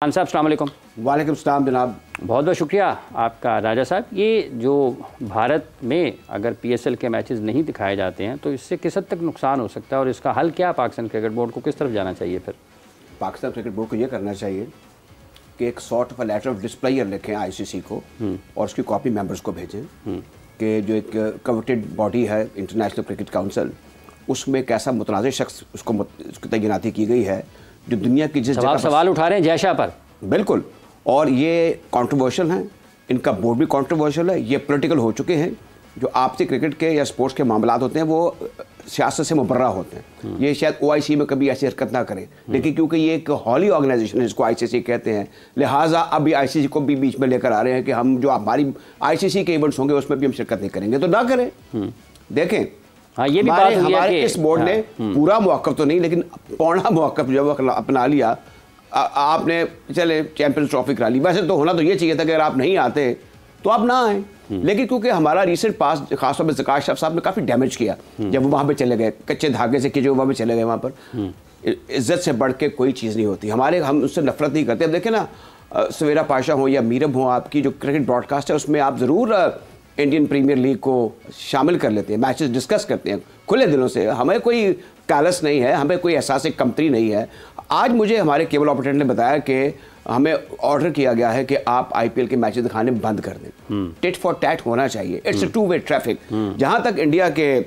खान साहब अस्सलाम वालेकुम। वालेकुम सलाम जनाब। बहुत बहुत शुक्रिया आपका राजा साहब। ये जो भारत में अगर पीएसएल के मैचेस नहीं दिखाए जाते हैं तो इससे किस हद तक नुकसान हो सकता है और इसका हल क्या पाकिस्तान क्रिकेट बोर्ड को किस तरफ जाना चाहिए? फिर पाकिस्तान क्रिकेट बोर्ड को ये करना चाहिए कि एक सॉर्ट ऑफ लेटर ऑफ डिस्प्लेयर लिखें आईसीसी को और उसकी कॉपी मेंबर्स को भेजें कि जो एक कमिटेड बॉडी है इंटरनेशनल क्रिकेट काउंसिल, उसमें एक ऐसा मुतनाज़ शख्स उसकी तैनाती की गई है जो दुनिया की जिस जगह सवाल उठा रहे हैं जयशाह पर। बिल्कुल, और ये कंट्रोवर्शियल हैं, इनका बोर्ड भी कंट्रोवर्शियल है, ये पॉलिटिकल हो चुके हैं। जो आपसी क्रिकेट के या स्पोर्ट्स के मामलात होते हैं वो सियासत से मुबर्रा होते हैं। ये शायद ओआईसी में कभी ऐसी हरकत ना करें, लेकिन क्योंकि ये एक हॉली ऑर्गेनाइजेशन है जिसको आईसीसी कहते हैं, लिहाजा अब आईसीसी को भी बीच में लेकर आ रहे हैं कि हम जो हमारी आईसीसी के इवेंट्स होंगे उसमें भी हम शिरकत नहीं करेंगे, तो ना करें। देखें, हाँ, ये भी बात हमारे इस बोर्ड ने पूरा मौक़िफ़ तो नहीं लेकिन पौना मौक़िफ़ जब अपना लिया। आपने चले चैंपियंस ट्रॉफी करा ली, वैसे तो होना तो ये चाहिए था कि अगर आप नहीं आते तो आप ना आए, लेकिन क्योंकि हमारा रीसेंट पास खासतौर पर ज़कात शरीफ साहब ने काफ़ी डैमेज किया जब वो वहाँ पे चले गए, कच्चे धागे से खिंचे वहाँ पे चले गए। वहाँ पर इज्जत से बढ़ के कोई चीज़ नहीं होती, हम उससे नफरत नहीं करते। अब देखें ना, सवेरा पाशा हो या मीरब हो, आपकी जो क्रिकेट ब्रॉडकास्ट है उसमें आप ज़रूर इंडियन प्रीमियर लीग को शामिल कर लेते हैं, मैचेस डिस्कस करते हैं खुले दिलों से। हमें कोई कैलस नहीं है, हमें कोई एहसास कमतरी नहीं है। आज मुझे हमारे केबल ऑपरेटर ने बताया कि हमें ऑर्डर किया गया है कि आप आईपीएल के मैचेस दिखाने बंद कर दें। टिट फॉर टैट होना चाहिए, it's a two way traffic. जहाँ तक इंडिया के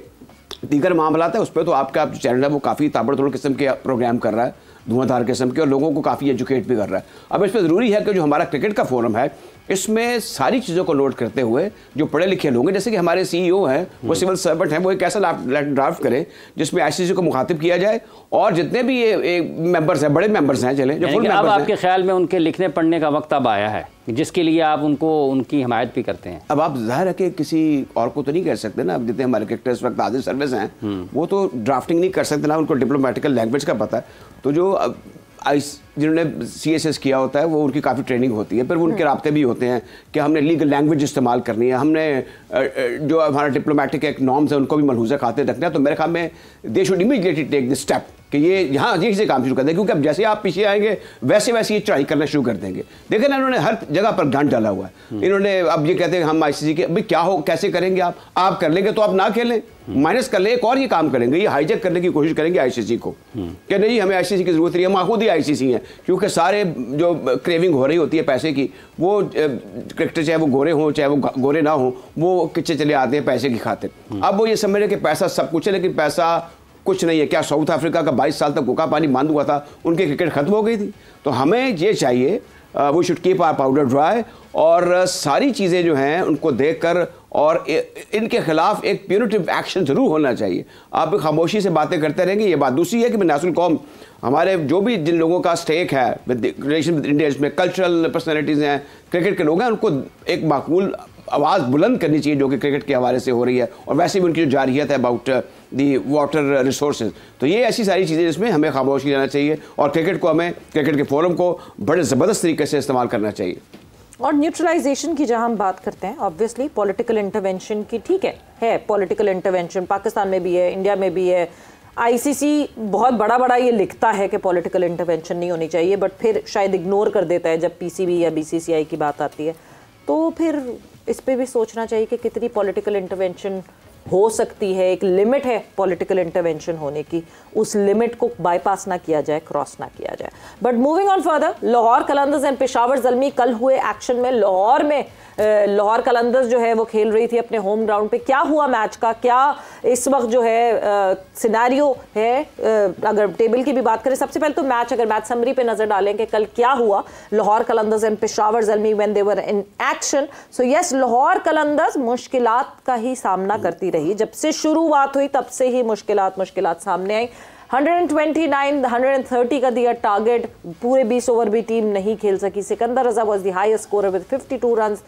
दीगर मामलात है उस पर तो आपका चैनल है वो काफ़ी ताबड़तोड़ किस्म के प्रोग्राम कर रहा है, धुआंधार किस्म के, और लोगों को काफ़ी एजुकेट भी कर रहा है। अब इस पर ज़रूरी है कि जो हमारा क्रिकेट का फोरम है इसमें सारी चीज़ों को नोट करते हुए जो पढ़े लिखे लोग हैं, जैसे कि हमारे सीईओ हैं, वो सिविल सर्वेंट हैं, वो एक ऐसा ड्राफ्ट करें जिसमें आईसीसी को मुखातिब किया जाए और जितने भी ये मेंबर्स हैं, बड़े मेंबर्स हैं, चले जो फुल मेंबर्स हैं। अब आपके ख्याल में उनके लिखने पढ़ने का वक्त अब आया है जिसके लिए आप उनकी हिमायत भी करते हैं? अब आप जाहिर है कि किसी और को तो नहीं कह सकते ना। अब जितने हमारे क्रिकेटर इस वक्त आदिल सर्विस हैं वो तो ड्राफ्टिंग नहीं कर सकते ना, उनको डिप्लोमेटिकल लैंग्वेज का पता है। तो जो जिन्होंने सीएसएस किया होता है वो उनकी काफ़ी ट्रेनिंग होती है, फिर उनके राब्ते भी होते हैं कि हमने लीगल लैंग्वेज इस्तेमाल करनी है, हमने जो हमारा डिप्लोमेटिक एक नॉर्म्स है उनको भी मलहूज़ा खाते रखना है। तो मेरे ख्याल में they should immediately take this step कि ये यहाँ यहीं से काम शुरू कर दें, क्योंकि अब जैसे आप पीछे आएंगे वैसे वैसे ये चढ़ाई करना शुरू कर देंगे। देखें ना, इन्होंने हर जगह पर गंद डाला हुआ है। इन्होंने अब ये कहते हैं हम आईसीसी के, भाई क्या हो, कैसे करेंगे आप कर लेंगे तो आप ना खेलें, माइनस कर ले, एक और ये काम करेंगे, ये हाईजैक करने की कोशिश करेंगे आईसीसी को कि नहीं हमें आईसीसी की जरूरत नहीं है, हम खुद ही आईसीसी हैं। क्योंकि सारे जो क्रेविंग हो रही होती है पैसे की, वो क्रिकेटर चाहे वो गोरे हों चाहे वो गोरे ना हो, वो किच्चे चले आते हैं पैसे की खातिर। अब वो ये समझ रहे कि पैसा सब कुछ है, लेकिन पैसा कुछ नहीं है। क्या साउथ अफ्रीका का 22 साल तक भूखा पानी बंद हुआ था, उनकी क्रिकेट खत्म हो गई थी? तो हमें ये चाहिए वो should keep our powder dry और सारी चीज़ें जो हैं उनको देखकर और इनके खिलाफ एक प्यूनिटिव एक्शन जरूर होना चाहिए। आप खामोशी से बातें करते रहेंगे, ये बात। दूसरी है कि नेशनल कौम, हमारे जो भी जिन लोगों का स्टेक है रिलेशन विद इंडिया, इसमें कल्चरल पर्सनैलिटीज़ हैं, क्रिकेट के लोग हैं, उनको एक माकूल आवाज़ बुलंद करनी चाहिए जो कि क्रिकेट के हवाले से हो रही है, और वैसे भी उनकी जो जारियत है अबाउट दी वाटर रिसोर्सेज। तो ये ऐसी सारी चीज़ें जिसमें हमें खामोशी रहना चाहिए और क्रिकेट को, हमें क्रिकेट के फोरम को बड़े ज़बरदस्त तरीके से इस्तेमाल करना चाहिए। और न्यूट्रलाइजेशन की जहां हम बात करते हैं, ऑब्वियसली पॉलिटिकल इंटरवेंशन की, ठीक है पॉलिटिकल इंटरवेंशन पाकिस्तान में भी है, इंडिया में भी है। आईसीसी बहुत बड़ा ये लिखता है कि पॉलिटिकल इंटरवेंशन नहीं होनी चाहिए, बट फिर शायद इग्नोर कर देता है जब पीसीबी या बीसीसीआई की बात आती है। तो फिर इस पे भी सोचना चाहिए कि कितनी पॉलिटिकल इंटरवेंशन हो सकती है। एक लिमिट है पॉलिटिकल इंटरवेंशन होने की, उस लिमिट को बाईपास ना किया जाए, क्रॉस ना किया जाए। But moving on further, Lahore Qalandars and Peshawar Zalmi कल हुए एक्शन में लाहौर में लाहौर कलंदर्स जो है वो खेल रही थी अपने होम ग्राउंड पे। क्या हुआ मैच का, क्या इस वक्त जो है सिनेरियो है? अगर टेबल की भी बात करें, सबसे पहले तो मैच समरी पे नजर डालें कि कल क्या हुआ Lahore Qalandars and Peshawar Zalmi when they were in action. So yes, Lahore Qalandars मुश्किलात का ही सामना करती रही। जब से शुरुआत हुई तब से ही मुश्किलात सामने आई। 129 130 का दिया टारगेट, पूरे 20 ओवर भी टीम नहीं खेल सकी। Sikandar Raza was the highest scorer with 52 runs,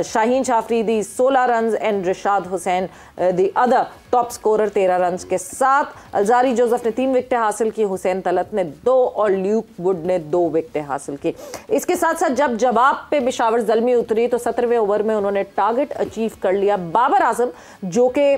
Shaheen Shah Afridi 16 runs and Rishad Hossain the other top scorer 13 runs के साथ। अलजारी जोसेफ ने 3 विकेटें हासिल की, हुसैन तलत ने 2 और ल्यूक वुड ने 2 विकेटें हासिल की। इसके साथ साथ जब जवाब पे पेशावर ज़ल्मी उतरी तो 17वें ओवर में उन्होंने टारगेट अचीव कर लिया। बाबर आजम जो कि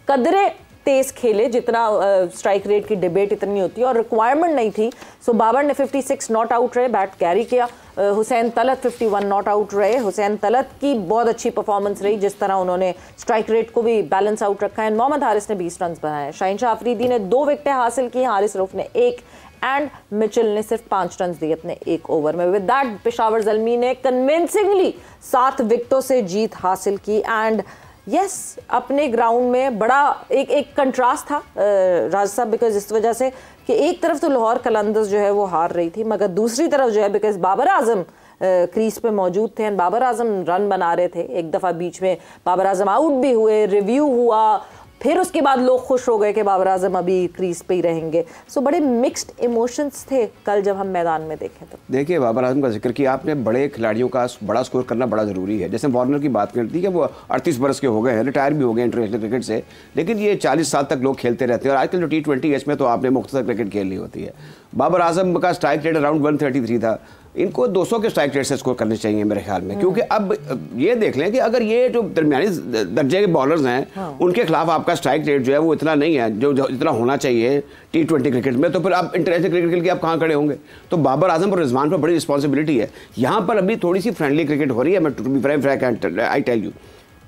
कदरे तेज खेले जितना स्ट्राइक रेट की डिबेट इतनी होती है और रिक्वायरमेंट नहीं थी। सो बाबर ने 56 नॉट आउट रहे, बैट कैरी किया। हुसैन तलत 51 नॉट आउट रहे। हुसैन तलत की बहुत अच्छी परफॉर्मेंस रही, जिस तरह उन्होंने स्ट्राइक रेट को भी बैलेंस आउट रखा है। मोहम्मद हारिस ने 20 रन बनाए। शाहीन शाह अफरीदी ने 2 विकेटें हासिल की, हारिस रऊफ ने 1 एंड मिचेल ने सिर्फ 5 रन दिए अपने 1 ओवर में। विद दैट पेशावर ज़ल्मी ने कन्विंसिंगली 7 विकेटों से जीत हासिल की। एंड यस, अपने ग्राउंड में बड़ा एक कंट्रास्ट था राज साहब, बिकॉज इस वजह से कि एक तरफ तो लाहौर कलंदर्स जो है वो हार रही थी, मगर दूसरी तरफ जो है बिकॉज बाबर आजम क्रीज पे मौजूद थे, बाबर आजम रन बना रहे थे। एक दफ़ा बीच में बाबर आजम आउट भी हुए, रिव्यू हुआ, फिर उसके बाद लोग खुश हो गए कि बाबर आजम अभी क्रीज पे ही रहेंगे। सो बड़े मिक्स्ड इमोशंस थे कल जब हम मैदान में देखे। तो देखिए, बाबर आजम का जिक्र किया आपने, बड़े खिलाड़ियों का बड़ा स्कोर करना बड़ा ज़रूरी है। जैसे वार्नर की बात करती है कि वो 38 बरस के हो गए हैं, रिटायर भी हो गए इंटरनेशनल क्रिकेट से, लेकिन ये 40 साल तक लोग खेलते रहते हैं। और आजकल जो T20 है इसमें तो आपने मुख्तसर क्रिकेट खेलनी होती है। बाबर आजम का स्ट्राइक रेट अराउंड 133 था। इनको 200 के स्ट्राइक रेट से स्कोर करने चाहिए मेरे ख्याल में, क्योंकि अब ये देख लें कि अगर ये जो दरमियानी दर्जे के बॉलर्स हैं उनके खिलाफ आपका स्ट्राइक रेट जो है वो इतना नहीं है जो इतना होना चाहिए T20 क्रिकेट में, तो फिर आप इंटरनेशनल क्रिकेट के लिए आप कहाँ खड़े होंगे। तो बाबर आजम और रिजवान पर बड़ी रिस्पॉन्सिबिलिटी है। यहाँ पर अभी थोड़ी सी फ्रेंडली क्रिकेट हो रही है। मैं to be frank I tell you,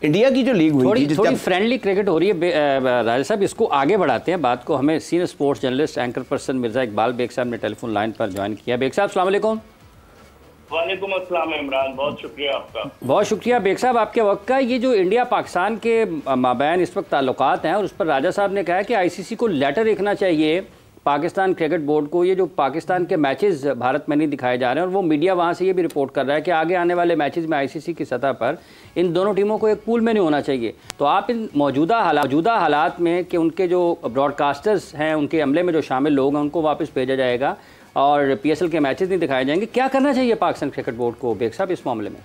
India की जो लीग हुई थी, थोड़ी फ्रेंडली क्रिकेट हो रही है। राजा साहब, इसको आगे बढ़ाते हैं बात को। हमें senior sports journalist anchor person Mirza Iqbal Baig sahab ने टेलीफोन लाइन पर ज्वाइन किया। बेग साहब, अस्सलाम वालेकुम। वालेकुम अस्सलाम इमरान, बहुत शुक्रिया आपका। बहुत शुक्रिया बेग साहब आपके वक्त का। ये जो इंडिया पाकिस्तान के माबैन इस वक्त ताल्लुकात हैं और उस पर राजा साहब ने कहा है कि ICC को लेटर लिखना चाहिए पाकिस्तान क्रिकेट बोर्ड को। ये जो पाकिस्तान के मैचेस भारत में नहीं दिखाए जा रहे हैं और वो मीडिया वहाँ से ये भी रिपोर्ट कर रहा है कि आगे आने वाले मैचेस में ICC की सतह पर इन दोनों टीमों को एक पूल में नहीं होना चाहिए। तो आप इन मौजूदा हालात में कि उनके जो ब्रॉडकास्टर्स हैं, उनके अमले में जो शामिल लोग हैं, उनको वापस भेजा जाएगा और PSL के मैचेस नहीं दिखाए जाएंगे, क्या करना चाहिए पाकिस्तान क्रिकेट बोर्ड को बेग साहब इस मामले में?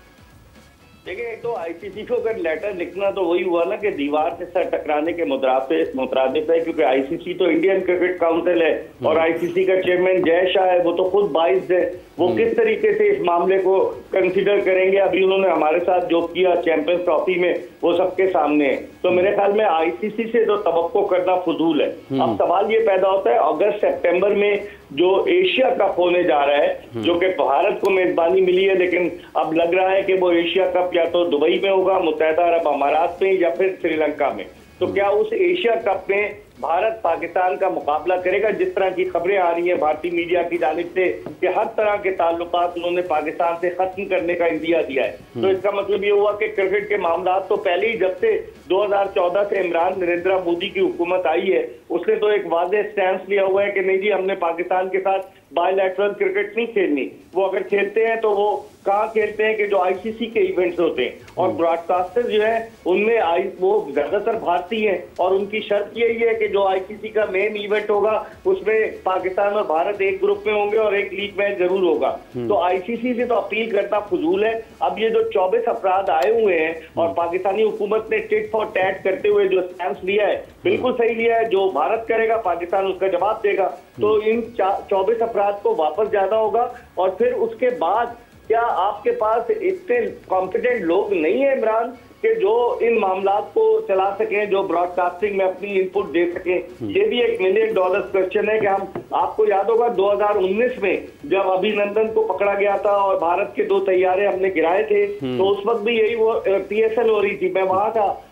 देखिए, एक तो ICC को अगर लेटर लिखना तो वही हुआ ना कि दीवार से सर टकराने के मुतरादिफ है, क्योंकि ICC तो इंडियन क्रिकेट काउंसिल है और ICC का चेयरमैन जय शाह है, वो तो खुद बाइस्ड है। वो किस तरीके से इस मामले को कंसीडर करेंगे? अभी उन्होंने हमारे साथ जो किया चैंपियंस ट्रॉफी में वो सबके सामने है। तो मेरे ख्याल में ICC से तो तवक्को करना फजूल है। अब सवाल ये पैदा होता है, अगस्त सितंबर में जो एशिया कप होने जा रहा है, जो कि भारत को मेजबानी मिली है, लेकिन अब लग रहा है कि वो एशिया कप या तो दुबई में होगा, मुत्तहिदा अरब अमारात में, या फिर श्रीलंका में। तो क्या उस एशिया कप में भारत पाकिस्तान का मुकाबला करेगा? जिस तरह की खबरें आ रही हैं भारतीय मीडिया की जानिब से कि हर तरह के ताल्लुकात उन्होंने पाकिस्तान से खत्म करने का इंदिया दिया है, तो इसका मतलब ये हुआ कि क्रिकेट के मामला तो पहले ही, जब से 2014 से इमरान नरेंद्र मोदी की हुकूमत आई है, उसने तो एक वाज़ेह स्टैंस लिया हुआ है कि नहीं जी, हमने पाकिस्तान के साथ बायलैटरल क्रिकेट नहीं खेलनी। वो अगर खेलते हैं तो वो कहाँ खेलते हैं कि जो ICC के इवेंट्स होते हैं, और ब्रॉडकास्टर जो है उनमें वो ज्यादातर भारतीय हैं और उनकी शर्त यही है कि जो ICC का मेन इवेंट होगा उसमें पाकिस्तान और भारत एक ग्रुप में होंगे और एक लीग मैच जरूर होगा। तो ICC से तो अपील करना फजूल है। अब ये जो 24 अपराध आए हुए हैं और पाकिस्तानी हुकूमत ने टिट फॉर टैट करते हुए जो स्टैंस लिया है, बिल्कुल सही लिया है। जो भारत करेगा पाकिस्तान उसका जवाब देगा। तो इन 24 अपराध को वापस जाना होगा। और फिर उसके बाद क्या आपके पास इतने कॉम्पिटेंट लोग नहीं है इमरान कि जो इन मामलात को चला सकें, जो ब्रॉडकास्टिंग में अपनी इनपुट दे सकें? ये भी एक $1 मिलियन क्वेश्चन है कि हम, आपको याद होगा 2019 में जब अभिनंदन को पकड़ा गया था और भारत के 2 तैयारे हमने गिराए थे, तो उस वक्त भी यही वो PSL हो रही थी। मैं वहां था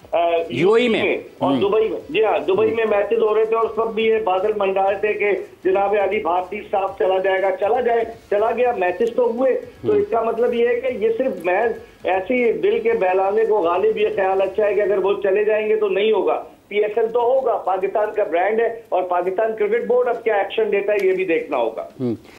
UAE में और दुबई में। जी हाँ, दुबई में मैचेस हो रहे थे और उस वक्त भी ये बादल मंडा रहे थे कि जनाब अली भारतीय साहब चला जाएगा, चला गया, मैचेस तो हुए। तो इसका मतलब ये है कि ये सिर्फ मैच ऐसी दिल के बहलाने को गालिब ये ख्याल अच्छा है कि अगर वो चले जाएंगे तो नहीं होगा। PSL तो होगा, पाकिस्तान का ब्रांड है और पाकिस्तान क्रिकेट बोर्ड अब क्या एक्शन देता है ये भी देखना होगा।